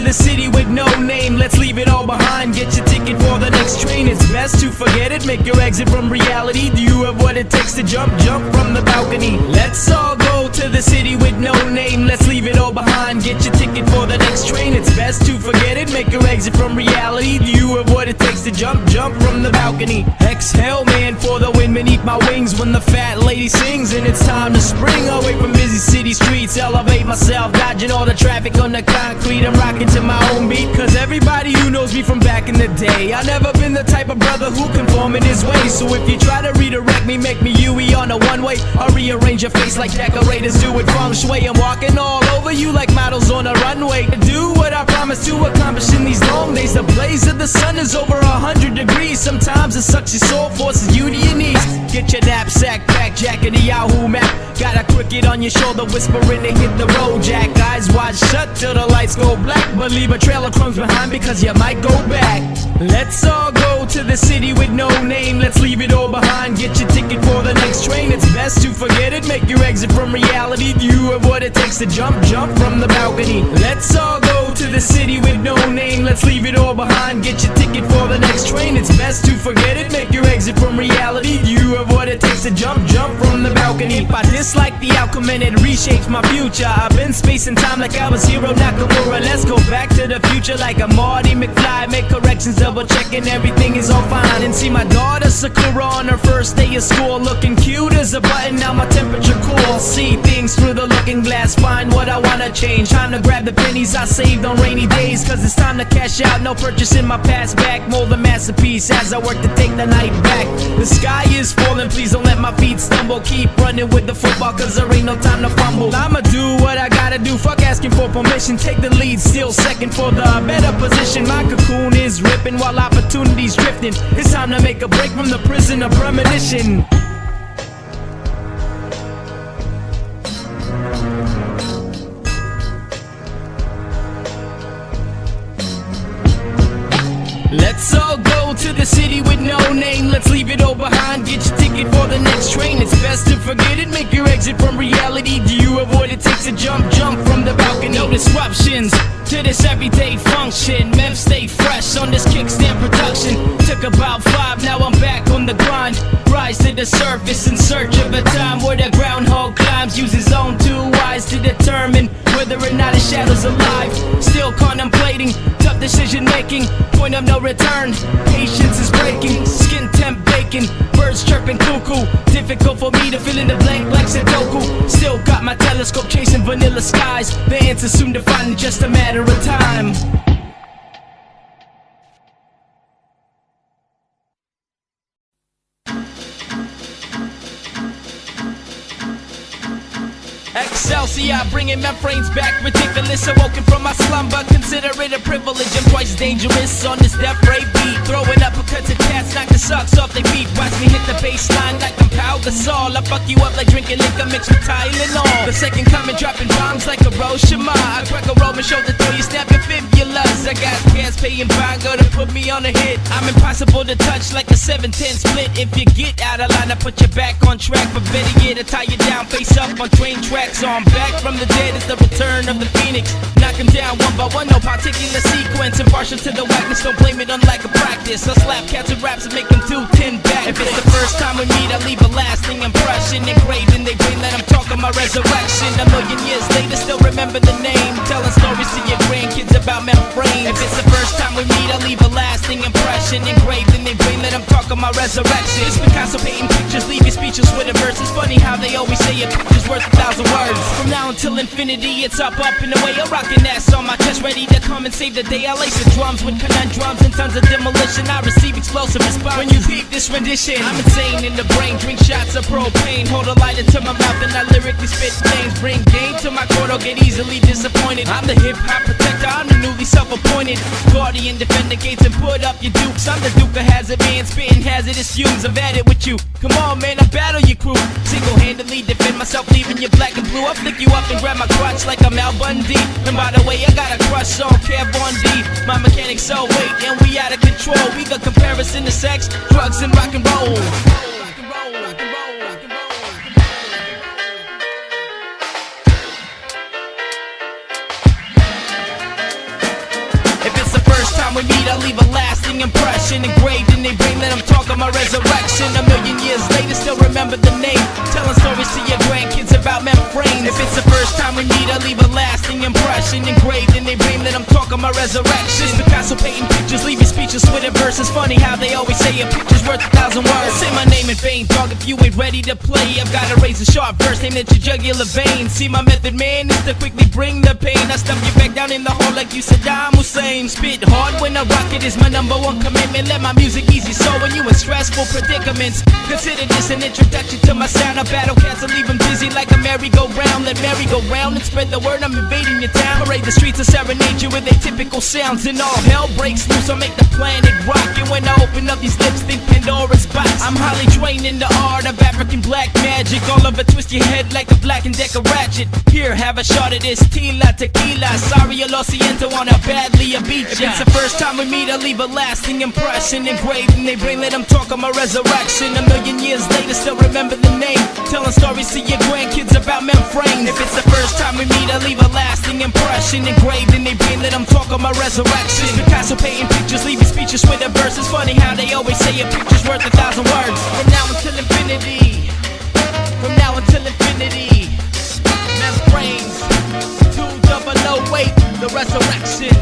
the city with no name. Let's leave it all behind. Get your ticket for the next train. It's best to forget it. Make your exit from reality. Do you have what it takes to jump from the balcony? Let's all go to the city with no name. Let's leave it all behind. Get your ticket for the next train. It's best to forget it. Make your exit from reality. Do you have what it takes to jump from the balcony? Exhale, man, for the wind beneath my wings when the fat lady sings, and it's time to spring away from busy city streets. Elevate myself, dodging all the traffic on the concrete. I'm rocking to my own beat, cause everybody who knows me from back in the day, I never been the type of brother who conform in his way. So if you try to redirect me, make me Yui on a one-way, I'll rearrange your face like decorators do with feng shui. I'm walking all over you like models on a runway. Do what I promise to accomplish in these long days. The blaze of the sun is over 100 degrees. Sometimes it sucks your soul, forces you to your knees. Get your knapsack, pack, jacket, the Yahoo map. Got a cricket on your shoulder, whispering to hit the road, Jack. Eyes wide shut till the lights go black, but leave a trail of crumbs behind because you might go back. Let's all go to the city with no name. Let's leave it all behind. Get your ticket for the next train. It's best to forget it. Make your exit from reality. Do you have what it takes to jump from the balcony? Let's all go to the city with no name. Let's leave it all behind. Get your ticket for the next train. It's best to forget it. Make your exit from reality. Do you have what it takes to jump from the balcony? If I dislike the outcome and it reshapes my future, I've been space and time like I was Hiro Nakamura. Let's go back to the future like a Marty McFly. Make corrections, double checking everything is all fine. And see my daughter Sakura on her first day of school, looking cute as a button, now my temperature cool. See things through the looking glass, find what I wanna change. Time to grab the pennies I saved on rainy days, cause it's time to cash out. No purchasing my past back, mold a masterpiece as I work to take the night back. The sky is falling, please don't let my feet stumble. Keep running with the football cause there ain't no time to fumble. I'ma do what I gotta do, fuck asking for permission. Take the lead, still second for the better position. My cocoon is ripping while opportunity's drifting. It's time to make a break from the prison of premonition. Let's all go to the city with no name. Let's leave it all behind. Get your ticket for the next train. It's best to forget it. Make your exit from reality. Do you have what it takes to jump from the balcony? No disruptions to this everyday function. Memphis stay fresh on this kickstand production. Took about 5, now I'm back on the grind. Rise to the surface in search of a time where the groundhog climbs. Use his own 2 eyes to determine whether or not his shadow's alive. Still contemplating tough decision making, point of no return. Patience is breaking, skin temp baking, birds chirping cuckoo. Difficult for me to fill in the blank like Sudoku. Still got my telescope chasing vanilla skies. The answer's soon to find in just a matter of time. Excelsior, bringing my brains back, ridiculous. Awoken from my slumber, consider it a privilege. I'm twice dangerous on this death ray beat. Throwing uppercuts at cats, knock the socks off their feet. Watch me hit the baseline like I'm Pau Gasol. I fuck you up like drinking liquor mixed with Tylenol. The second coming, dropping bombs like a Hiroshima. I crack a Roman shoulder throw you, snap your fibulas. I got gas paying bongo to put me on a hit. I'm impossible to touch like a 7-10 split. If you get out of line, I put you back on track. But better yet, I tie you down face up on train tracks. So I'm back from the dead, it's the return of the phoenix. Knock him down one by one, no particular sequence. Impartial to the whackness, don't blame it on lack of practice. I slap cats with raps and make them do 10 back. If it's the first time we meet, I leave a lasting impression. Engraved in their brain that I'm talking my resurrection. A million years later, still remember the name. Telling stories to your grandkids about membranes. If it's the first time we meet, I leave a lasting impression. Engraved in their brain that I'm talking my resurrection. It's Picasso painting pictures, leave you speechless with a verse. It's funny how they always say a picture's worth 1,000 words. From now until infinity, it's up and away. I'm rocking ass on my chest, ready to come and save the day. I lace the drums with conundrums and tons of demolition. I receive explosive response when you peep this rendition. I'm insane in the brain, drink shots of propane. Hold a lighter to my mouth and I lyrically spit names. Bring game to my court, I'll get easily disappointed. I'm the hip-hop protector, I'm the newly self-appointed guardian, defender gates and put up your dukes. I'm the Duke of Hazard man, spitting hazardous fumes. I've had it with you, come on man, I battle your crew. Single-handedly defend myself, leaving you black and blue. I flick you up and grab my crotch like I'm Al Bundy. And by the way, I got a crush on Kev on D. My mechanic's so weight and we out of control. We got comparison to sex, drugs and rock and roll. time we meet, I leave a lasting impression engraved in their brain that I'm talking my resurrection. A million years later, still remember the name, telling stories to your grandkids about Memphis. If it's the first time we meet, I leave a lasting impression engraved in their brain that I'm talking my resurrection. Picasso painting pictures, leave you speechless with a verse. It's funny how they always say a picture's worth 1,000 words. Say my name in vain, dog, if you ain't ready to play. I've got a razor sharp verse aimed at your jugular vein. See my method, man, is to quickly bring the pain. I stuff you back down in the hole like you Saddam Hussein. Spit hard when I rock it is my #1 commitment. Let my music ease your soul when you in stressful predicaments. Consider this an introduction to my sound. I battle cats and leave them dizzy like a merry-go-round. Let merry go round and spread the word, I'm invading your town. Parade the streets and serenade you with atypical sounds. And all hell breaks loose, I make the planet rock. And when I open up these lips, think Pandora's box. I'm highly trained in the art of African black magic. All of it twist your head like a Black and Decker ratchet. Here, have a shot of this Tila Tequila. Sorry, lo siento on how badly I beat ya. If it's the first time we meet, I leave a lasting impression engraved in their brain that I'm talking my resurrection. A million years later, still remember the name, telling stories to your grandkids about Memphis. If it's the first time we meet, I leave a lasting impression engraved in their brain that I'm talking my resurrection. Picasso painting pictures, leave you speechless with a verse. It's funny how they always say a picture's worth 1,000 words. From now until infinity, from now until infinity, Memphis, 2008, the resurrection.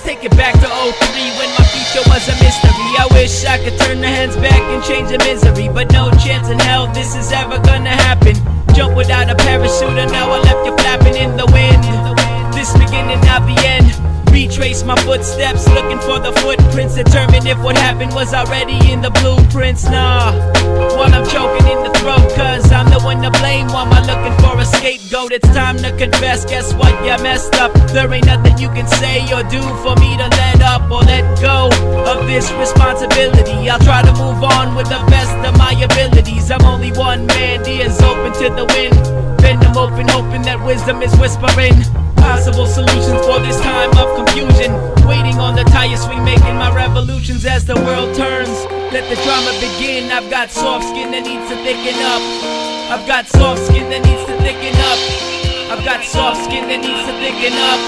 Take it back to 03 when my future was a mystery. I wish I could turn the hands back and change the misery, but no chance in hell this is ever gonna happen. Jump without a parachute and now I left you flapping in the wind. This beginning, not the end. Retrace my footsteps, looking for the footprints. Determine if what happened was already in the blueprints. Nah, while I'm choking in the throat, cause I'm the one to blame. Why am I looking for a scapegoat? It's time to confess, guess what, you messed up. There ain't nothing you can say or do for me to let up or let go of this responsibility. I'll try to move on with the best of my abilities. I'm only one man, ears open to the wind. Bend them open, hoping that wisdom is whispering possible solutions for this time of confusion. Waiting on the tire swing, making my revolutions as the world turns. Let the drama begin. I've got soft skin that needs to thicken up. I've got soft skin that needs to thicken up. I've got soft skin that needs to thicken up.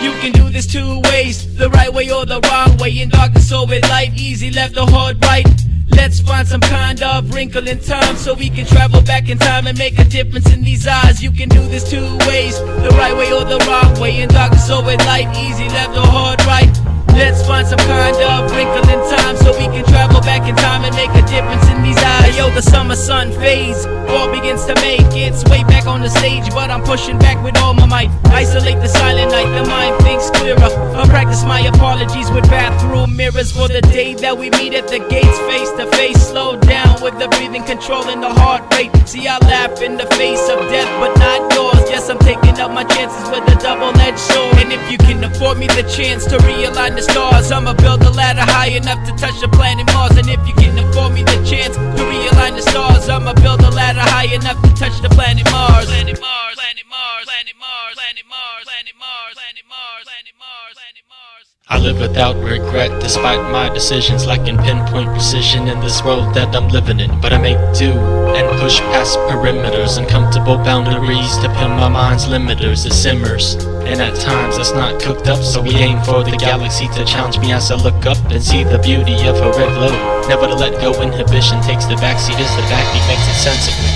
You can do this two ways, the right way or the wrong way. In darkness or with light, easy left or hard right. Let's find some kind of wrinkle in time so we can travel back in time and make a difference in these eyes. You can do this two ways, the right way or the wrong way. In darkness or with light, easy left or hard right. Let's find some kind of wrinkle in time so we can travel back in time and make a difference in these eyes. Yo, the summer sun fades, fall begins to make its way back on the stage, but I'm pushing back with all my might. Isolate the silent night, the mind thinks clearer. I'll practice my apologies with bathroom mirrors for the day that we meet at the gates face to face. Slow down with the breathing, controlling the heart rate. See, I laugh in the face of death, but not yours. Yes, I'm taking up my chances with a double-edged sword. And if you can afford me the chance to realign the stars, I'ma build a ladder high enough to touch the planet Mars. And if you can afford me the chance to realign the stars, I'ma build a ladder high enough to touch the planet Mars. Planet Mars, planet Mars, planet Mars, planet Mars, planet Mars, planet Mars, planet Mars, planet Mars. I live without regret despite my decisions, lacking pinpoint precision in this world that I'm living in. But I make do and push past perimeters, uncomfortable boundaries to pin my mind's limiters. It simmers, and at times it's not cooked up, so we aim for the galaxy to challenge me as I look up and see the beauty of a red glow. Never to let go, inhibition takes the backseat as the backbeat makes it sensible.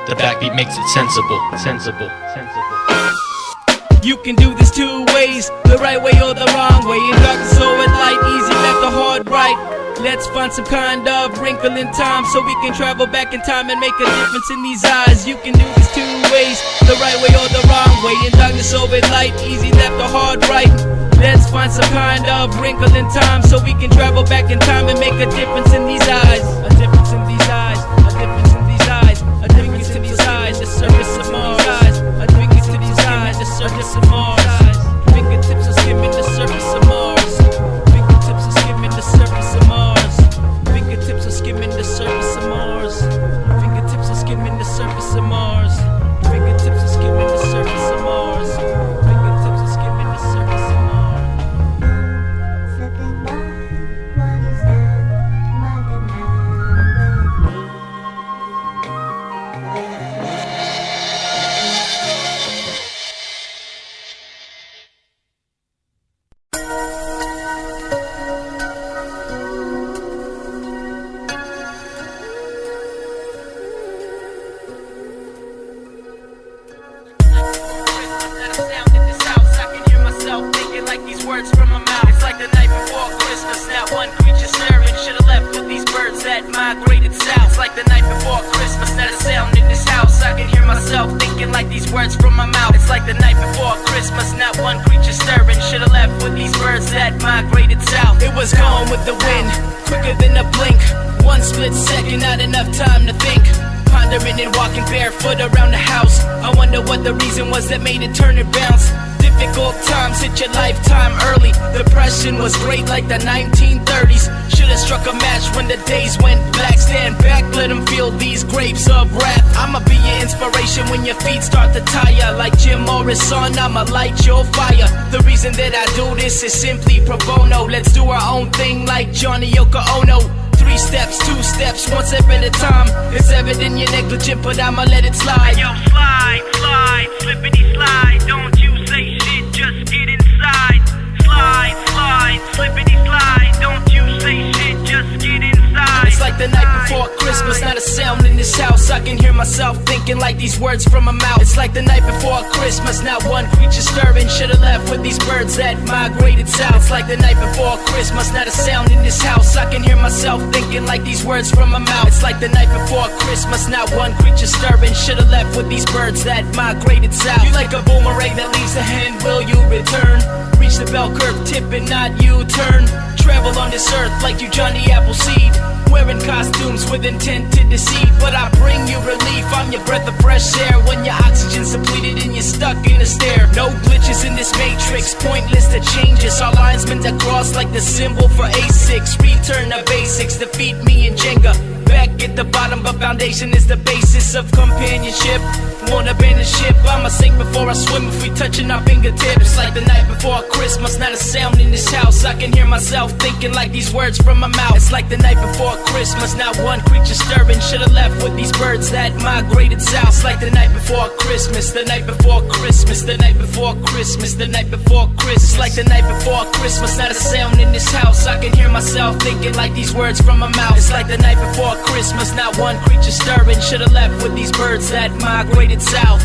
The backbeat makes it sensible, sensible, sensible. You can do this two ways, the right way or the wrong way. In darkness or in light, easy left or hard right. Let's find some kind of wrinkle in time so we can travel back in time and make a difference in these eyes. You can do this two ways, the right way or the wrong way. In darkness or in light, easy left or hard right. Let's find some kind of wrinkle in time so we can travel back in time and make a difference in these eyes. A difference in these eyes, a difference in these eyes, a difference in these eyes, the surface of Mars. A difference in these eyes, the surface of Mars. Fingertips are skimming the surface of Mars. Fingertips are skimming the surface of Mars. Fingertips are skimming the surface of Mars. Fingertips are skimming the surface of Mars. Fingertips are skimming the surface of Mars. Fingertips are skimming the surface of Mars. Slipping by, what is that? Mother Words from my mouth. It's like the night before Christmas. Not one creature stirring. Should've left with these birds that migrated south. It's like the night before Christmas. Not a sound in this house. I can hear myself thinking like these words from my mouth. It's like the night before Christmas. Not one creature stirring. Should've left with these birds that migrated south. It was gone with the wind, quicker than a blink. One split second, not enough time to think. Pondering and walking barefoot around the house. I wonder what the reason was that made it turn and bounce. Difficult times hit your lifetime early. Depression was great like the 1930s. Should've struck a match when the days went black. Stand back, let them feel these grapes of wrath. I'ma be your inspiration when your feet start to tire. Like Jim Morrison, I'ma light your fire. The reason that I do this is simply pro bono. Let's do our own thing like Johnny Yoko Ono. 3 steps, 2 steps, 1 step at a time. It's evident you're negligent, but I'ma let it slide. Yo, slide, slide, slippity slide. Don't you say shit, just get inside. Slide, slide, slippity slide. Don't you say shit, just get inside. It's like the night before Christmas, not a sound in this house. I can hear myself thinking like these words from my mouth. It's like the night before Christmas, not one creature stirring. Should've left with these birds that migrated south. It's like the night before Christmas, not a sound in this house. I can hear myself thinking like these words from my mouth. It's like the night before Christmas, not one creature stirring. Should've left with these birds that migrated south. You like a boomerang that leaves a hand, will you return? Reach the bell curve tip and not U-turn. Travel on this earth like you Johnny Appleseed. Wearing costumes with intent to deceive, but I bring you relief. I'm your breath of fresh air when your oxygen's depleted and you're stuck in a stare. No glitches in this matrix, pointless to change us. Our lines meant to cross like the symbol for A6. Return to basics, defeat me in Jenga. Back at the bottom, but foundation is the basis of companionship. Won't abandon ship, I'ma sink before I swim if we touching our fingertips. Like the night before Christmas, not a sound in this house. I can hear myself thinking like these words from my mouth. It's like the night before Christmas, not one creature stirring. Should've left with these birds that migrated south. It's like the night before Christmas, the night before Christmas, the night before Christmas, the night before Christmas. It's like the night before Christmas, not a sound in this house. I can hear myself thinking like these words from my mouth. It's like the night before Christmas, not one creature stirring. Should've left with these birds that migrated south.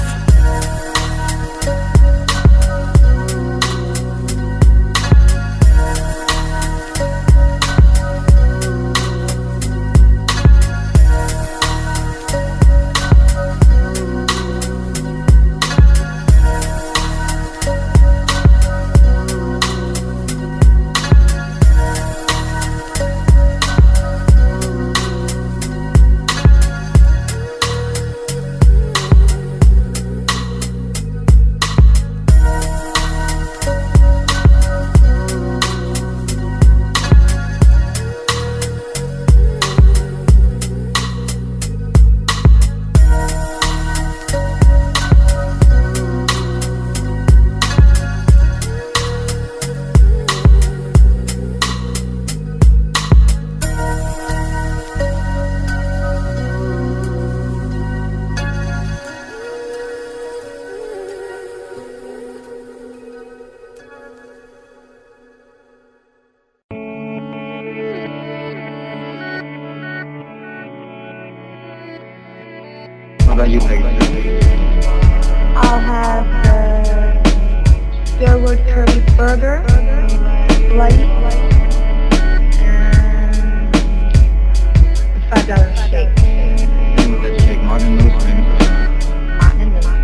What about you, Peggy? I'll have the there were turkey burger, bloody, and $5 shake. And with that shake, Martin Luther King. Martin Luther.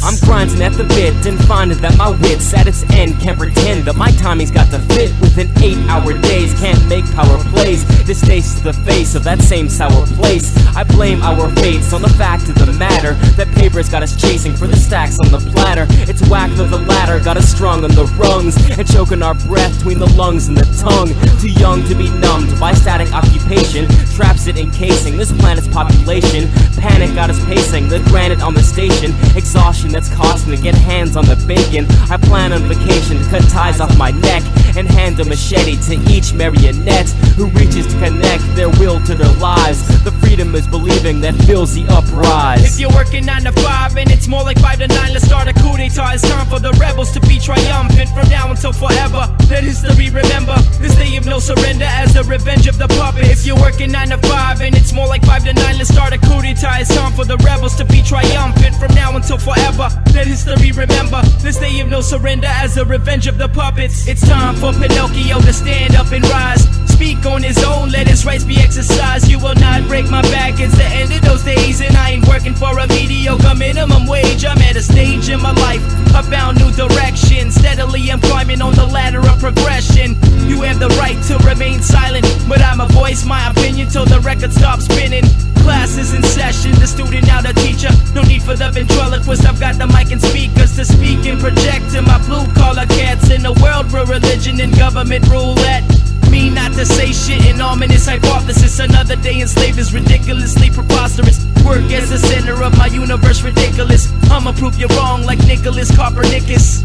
I'm grinding at the bit and finding that my wit's at its end. Can't pretend that my timing's got to fit within 8-hour days. Can't make power plays. This stays to the face of that same sour place. I blame our fates on the fact of the matter that paper's got us chasing for the stacks on the platter. It's whack of the ladder, got us strung on the rungs and choking our breath between the lungs and the tongue. Too young to be numbed by static occupation. Traps it planet encasing this planet's population. Panic got us pacing, the granite on the station. Exhaustion that's costing to get hands on the bacon. I plan on vacation to cut ties off my neck and hand a machete to each marionette who reaches to connect their will to their lives. The freedom is believing that fills the uprise. If you're working 9 to 5 and it's more like 5 to 9, let's start a coup d'etat. It's time for the rebels to be triumphant from now until forever. Let history remember this day of no surrender as the revenge of the puppet. If you're working 9 to 5 and it's more like 5 to 9, let's start a coup d'etat. It's time for the rebels to be triumphant from now until forever. Let history remember this day of no surrender as the revenge of the puppets. It's time for Pinocchio to stand up and rise. Speak on his own, let his rights be exercised. You will not break my back, it's the end of those days. And I ain't working for a mediocre minimum wage. I'm at a stage in my life, I found new direction. Steadily I'm climbing on the ladder of progression. You have the right to remain silent, but I'ma voice my opinion till the record stops spinning. Class is in session, the student now the teacher. No need for the ventriloquist, I've got the mic and speakers to speak and project to my blue collar cats. In a world where religion and government roulette, me not to say shit, an ominous hypothesis. Another day enslaved is ridiculously preposterous. Work as the center of my universe, ridiculous. I'ma prove you wrong like Nicholas Copernicus.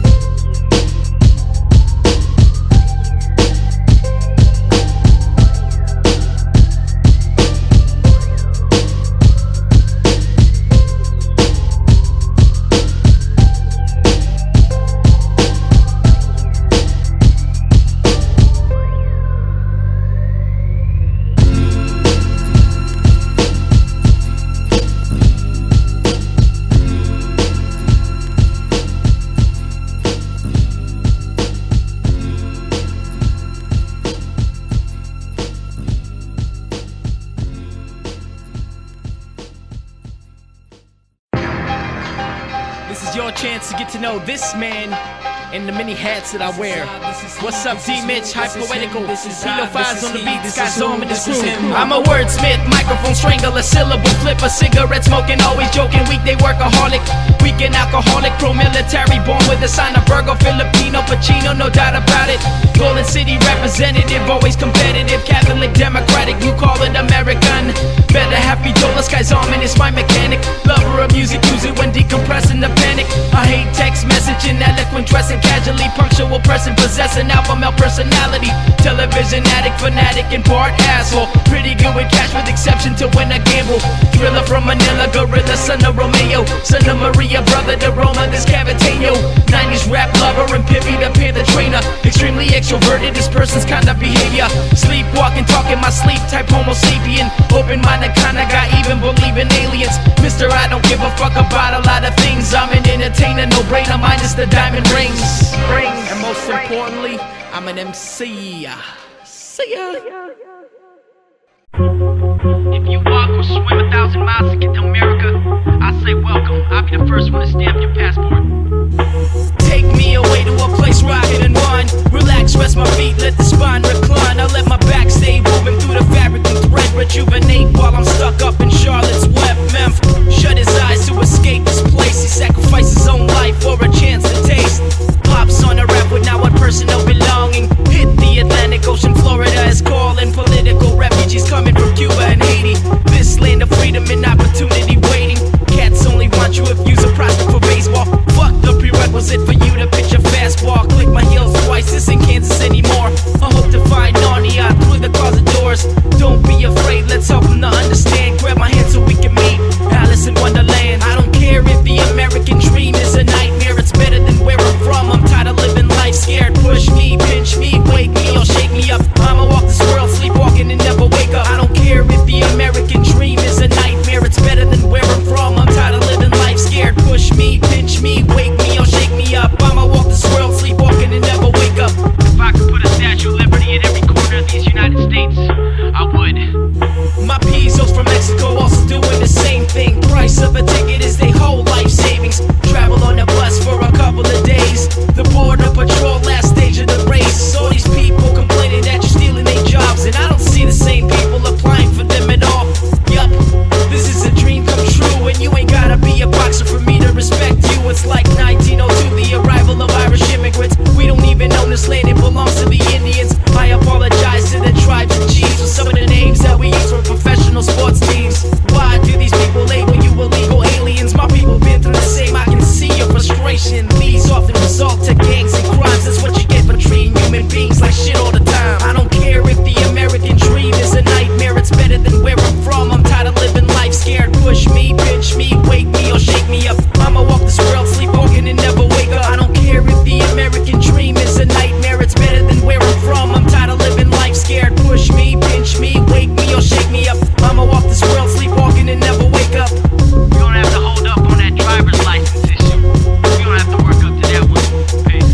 This is your chance to get to know this man and the many hats that I wear. What's up, D-Mitch, Hypoetical, pedophiles on the beat, this guy's on with his crew. I'm a wordsmith, microphone strangler, syllable flipper, cigarette smoking, always joking, weekday workaholic, weekend alcoholic, pro-military, born with a sign of Virgo, Filipino, Pacino, no doubt about it. Golden City representative, always competitive, Catholic, Democratic, you call it American. Better happy Jola, sky's ominous, my mechanic. Lover of music, use it when decompressing the panic. I hate text messaging, eloquent, dressing casually, punctual, person, possessing alpha male personality. Television addict, fanatic, and part asshole. Pretty good with cash with exception to when I gamble. Thriller from Manila, gorilla, son of Romeo, son of Maria, brother to Roma, this Cavitano. 90s rap lover and Pippi the Panther trainer. Extremely extroverted, this person's kind of behavior. Sleepwalking, talking my sleep, type homo sapien. Open-minded kinda guy, even believe in aliens. Mister, I don't give a fuck about a lot of things. I'm an entertainer, no brainer, minus the diamond rings. And most importantly, I'm an MC. See ya. If you walk or swim 1,000 miles to get to America, I say welcome. I'll be the first one to stamp your passport. Take me away to a place where I can unwind. Relax, rest my feet, let the spine recline. I let my back stay woven through the fabric and thread. Rejuvenate while I'm stuck up in Charlotte's Web. Memphis, shut his eyes to escape this place. He sacrificed his own life for a chance to taste. Pops on a rap with now a personal belonging. Hit the Atlantic Ocean, Florida is calling. Political refugees coming from Cuba and Haiti. This land of freedom and opportunity waiting. Cats only want you if you's a prospect for baseball. Fuck the prerequisite for you to pitch a fastball. Click my heels twice, this ain't Kansas anymore. I hope to find Narnia through the closet doors. Don't be afraid, let's help them to understand. Grab my hand so we can meet Alice in Wonderland. I don't care if the American dream is a nightmare, it's better than where I'm from. I'm tired of living life scared. Push me, pinch me, wake me or shake me up. I'ma walk this world sleepwalking and never wake up. I don't care if the American dream is a nightmare, it's better than where I'm from. I'm tired of living life scared. Push me, pinch me, wake me or shake me up. I'ma walk this world sleepwalking and never wake up. If I could put a Statue of Liberty in every corner of these United States, I would. My P's from professional sports teams. Why do these people label you illegal aliens? My people been through the same, I can see your frustration. These often result to gangs and crimes. That's what you get for treating human beings like shit all the time. I don't care if the American dream is a nightmare, it's better than where I'm from. I'm tired of living life scared. Push me, pinch me, wake me or shake me up. I'ma walk this world sleepwalking and never wake up. I don't care if the American dream is a nightmare, it's better than where I'm from. I'm tired of living life scared. Push me, pinch me, wake me or shake me up. I'ma walk this world sleepwalking and never wake up. You don't have to hold up on that driver's license issue. You don't have to work up to that one. Peace.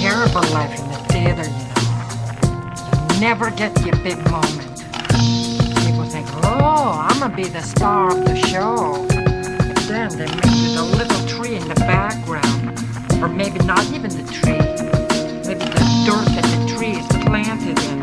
Terrible life in the theater, you know. You never get your big moment. People think, oh, I'm gonna be the star of the show. But then they make you the little tree in the background. Or maybe not even the tree. Maybe the dirt that the tree is planted in.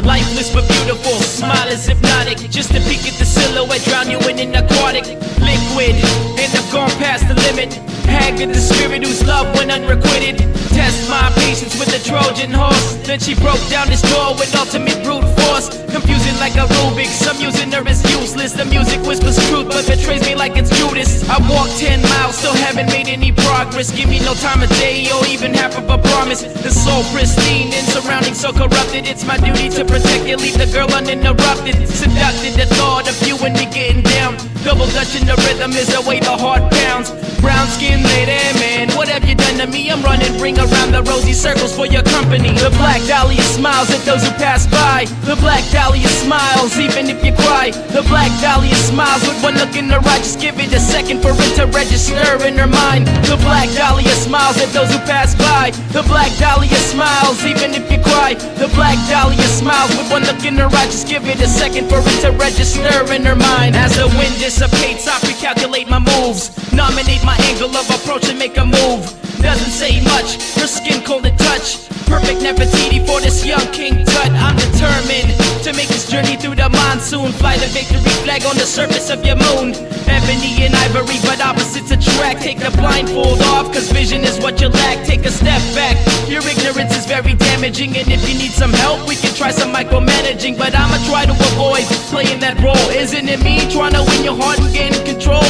Lifeless but beautiful, smile is hypnotic. Just a peek at the silhouette, drown you in an aquatic liquid. And I've gone past the limit. Haggard the spirit whose love went unrequited. Test my patience with a Trojan horse. Then she broke down this door with ultimate brute force. Confusing like a Rubik, some using her as useless. The music whispers truth but betrays me like it's Judas. I walked 10 miles, still haven't made any progress. Give me no time of day or even half of a promise. The soul pristine and surroundings so corrupted. It's my duty to protect you, leave the girl uninterrupted. Seducted the thought of you and me getting down. Double Dutch in the rhythm is the way the heart pounds. Brown skin lady, man, what have you done to me? I'm running, ring around the rosy circles for your company. The black Dahlia smiles at those who pass by. The black Dahlia smiles even if you cry. The black Dahlia smiles with one look in her eye. Just give it a second for it to register in her mind. The black Dahlia smiles at those who pass by. The black Dahlia smiles even if you cry. The black Dahlia smiles with one look in her eye. Just give it a second for it to register in her mind. As the wind dissipates, I recalculate my moves. Nominate my angle of approach and make a move. Doesn't say much, her skin cold to touch. Perfect Nefertiti for this young King Tut. I'm determined to make this journey through the monsoon. Fly the victory flag on the surface of your moon. Ebony and ivory, but opposites attract. Take the blindfold off, cause vision is what you lack. Take a step back, your ignorance is very damaging. And if you need some help, we can try some micromanaging. But I'ma try to avoid playing that role. Isn't it me trying to win your heart and gain control?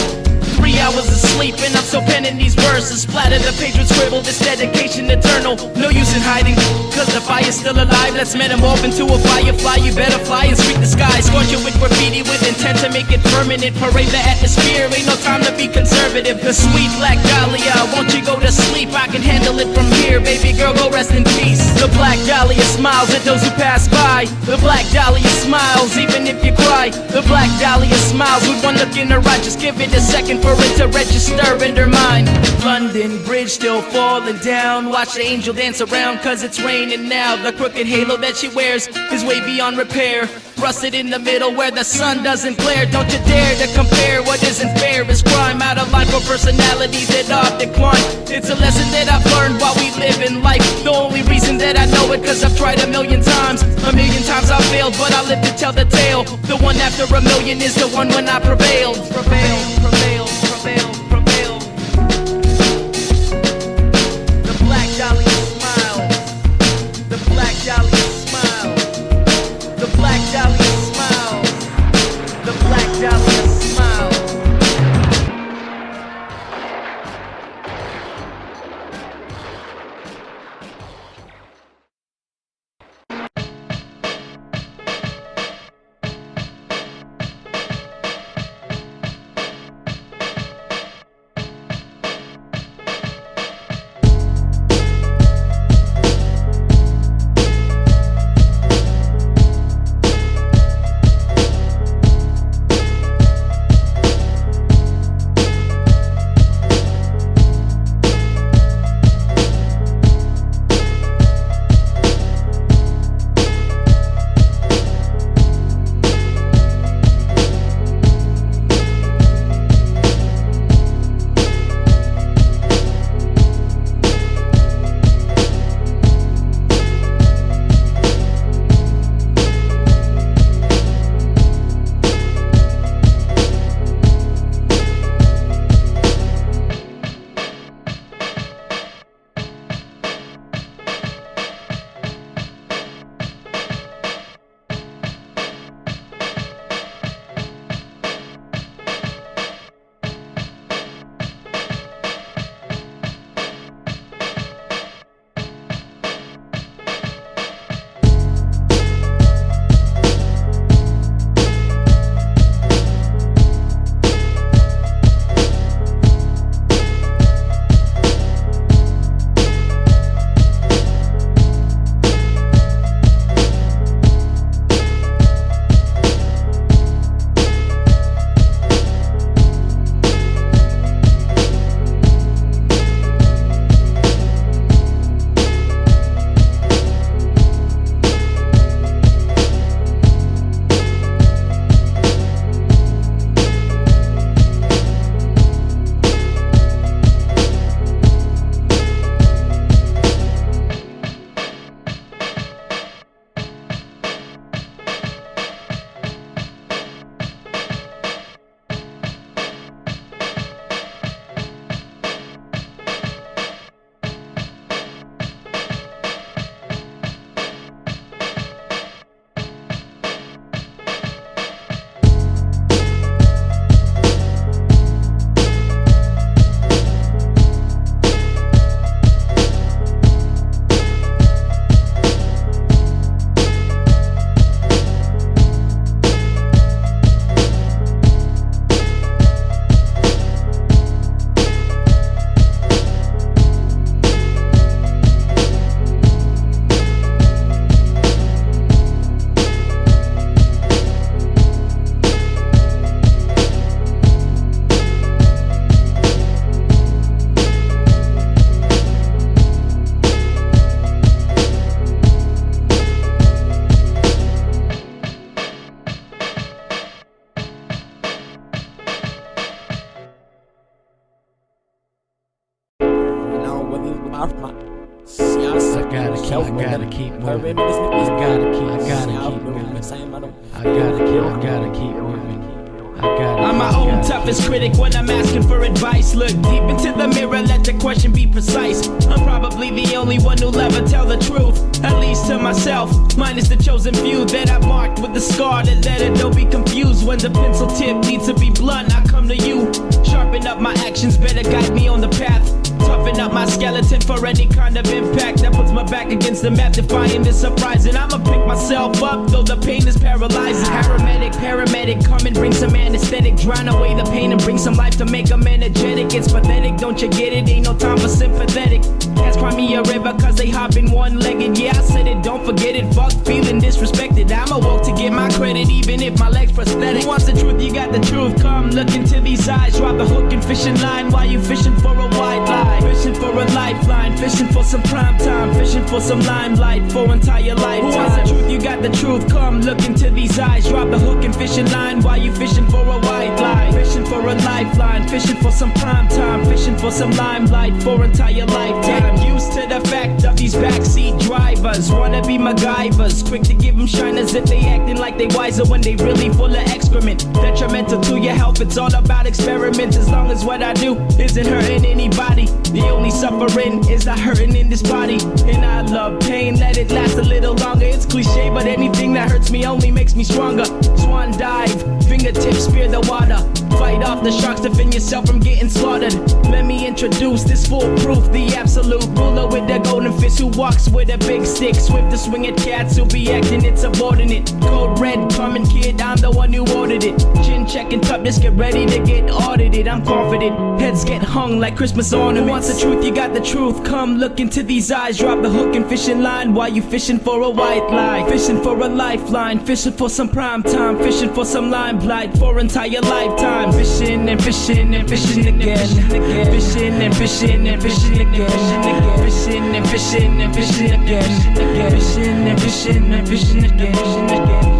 3 hours of sleep and I'm still penning these verses. Splatter the page with scribble, this dedication eternal. No use in hiding, cause the fire's still alive. Let's metamorph into a firefly. You better fly and sweep the sky. Scorch it with graffiti with intent to make it permanent. Parade the atmosphere, ain't no time to be conservative. The sweet black Dahlia, won't you go to sleep? I can handle it from here, baby girl, go rest in peace. The black Dahlia smiles at those who pass by. The black Dahlia smiles even if you cry. The black Dahlia smiles with one look in her eye. Just give it a second for it to register in her mind. London Bridge still falling down. Watch the angel dance around cause it's raining now. The crooked halo that she wears is way beyond repair. Rusted in the middle where the sun doesn't glare. Don't you dare to compare what isn't fair is crime. Out of line for personalities that are decline. It's a lesson that I've learned while we live in life. The only reason that I know it cause I've tried a million times. A million times I've failed but I live to tell the tale. The one after a million is the one when I prevailed. Prevail, prevail, prevail, prevail. The black Dahlia smiles. The black Dahlia smiles. The black Dahlia smiles. The black Dahlia smiles. gotta keep moving. I'm my own toughest critic when I'm asking for advice. Look deep into the mirror, let the question be precise. I'm probably the only one who'll ever tell the truth, at least to myself. Mine is the chosen few that I've marked with the scar that let it don't be confused. When the pencil tip needs to be blunt, I come to you. Sharpen up my actions, better guide me on the path. Toughen up my skeleton for any kind of impact that puts my back against the map, defying the surprise. And I'ma pick myself up, though the pain is paralyzing. Paramedic, come and bring some anesthetic. Drown away the pain and bring some life to make them energetic. It's pathetic, don't you get it? Ain't no time for sympathetic. Cats cry me a river cause they hop in one-legged. Yeah, I said it, don't forget it. Fuck feeling disrespected. I'm awoke to get my credit, even if my leg's prosthetic. Who wants the truth? You got the truth. Come look into these eyes. Drop the hook and fishing line while you fishing for a wide line. Fishing for a lifeline, fishing for some prime time, fishing for some limelight for entire lifetime. Who wants the truth? You got the truth. Come look into these eyes. Drop the hook and fishing line while you fishing for a wide line. Fishing for a lifeline, fishing for some prime time, fishing for some limelight for entire lifetime. Used to the fact of these backseat drivers, wanna be MacGyvers, quick to give them shiners if they acting like they wiser when they really full of excrement. Detrimental to your health, it's all about experiments. As long as what I do isn't hurting anybody, the only suffering is the hurting in this body. And I love pain, let it last a little longer. It's cliche, but anything that hurts me only makes me stronger. Swan dive, fingertips spear the water. Fight off the sharks, defend yourself from getting slaughtered. Let me introduce this foolproof, the absolute ruler with the golden fist who walks with a big stick. Swift to swing at cats who be acting insubordinate. Code red, coming kid, I'm the one who ordered it. Chin checking toughness, get ready to get audited. I'm confident, heads get hung like Christmas ornaments. Who wants the truth? You got the truth. Come look into these eyes. Drop the hook and fishing line while you fishing for a white line. Fishing for a lifeline, fishing for some prime time, fishing for some limelight for entire lifetime. Fishing and fishing and fishing again. Fishing and fishing and fishing again. Fishing and fishing and fishing again. Fishing and fishing and fishing again.